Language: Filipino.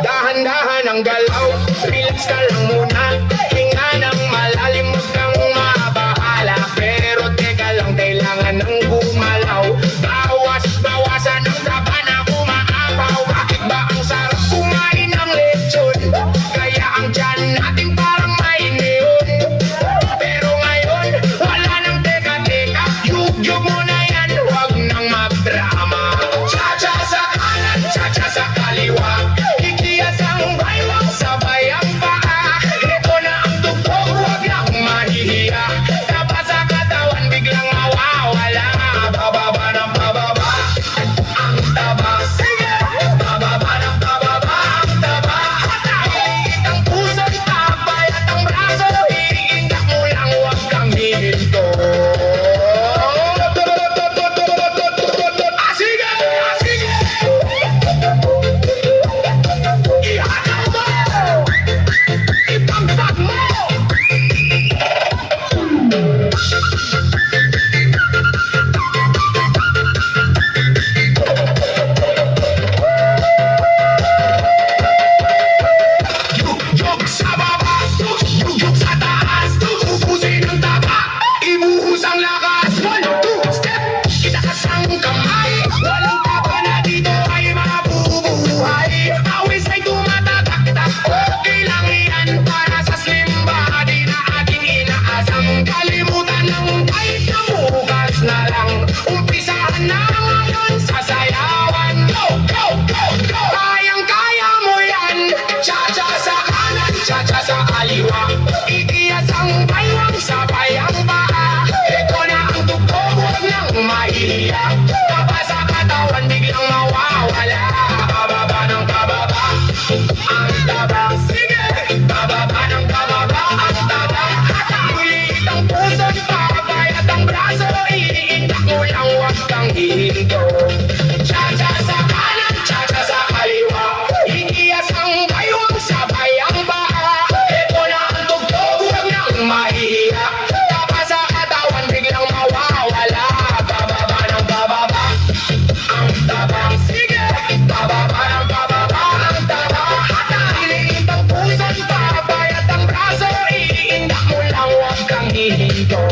Dahan-dahan ang galaw, relax ka lang muna. Hinga ng malalim, huwag kang mabahala. Pero teka lang, kailangan ng gumalaw. Bawas-bawasan ang taba na umaapaw. Bakit ba ang sarap kumain ng lechon? Kaya ang tiyan natin parang may neon. Pero ngayon, wala nang teka-teka. Yug-yug mo na yan, huwag nang magdrama. Cha-cha sa kanan, cha-cha sa kaliwa. Kikiyas ang baywang sabay ang paa. Ito na ang tugtog, huwag lang mahihiya. Taba sa katawan, biglang mawawala. Bababa ng bababa, ang taba. Sige! Bababa ng bababa, ang taba. Iliit ang puso't tabay at ang braso. Iindak mo lang, huwag kang hihinto. Sige! Sige! Ihanaw mo! Ipagpag mo! Yug-yug sa baba, yug-yug sa taas. Ubusin ang taba, ibuhos ang lakas. 1, 2, step, itaas ang kamay. Walang taba na dito ay mabubuhay. Awis ay tumataktak, okay lang yan para sa slim body na ating inaasam. Kalimutan ng kahit na bukas na lang. Umpisahan na ngayon sa sayawan. Go, go, go, go! Kayang-kaya mo yan. Cha-cha sa kanan, cha-cha sa kaliwa. Ikiyas ang baywang sabay ang paa. Ito na ang tugtog, huwag nang mahihiya. Taba sa katawan, biglang mawawala. Bababa ng bababa, ang taba. Sige! Bababa ng bababa, ang taba. Uliit ang puso't tabay at ang braso. Iindak mo lang, huwag kang hihinto. Cha-cha sa kanan, cha-cha sa kaliwa. Ikiyas ang baywang sabay ang paa. Ito na ang tugtog, huwag nang mahihiya. Taba sa katawan, biglang mawawala. Bababa ng bababa, ang taba. Sige! Bababa ng bababa, ang taba. Iliit ang puso't tabay at ang braso. Iindak mo lang, huwag kang hihinto.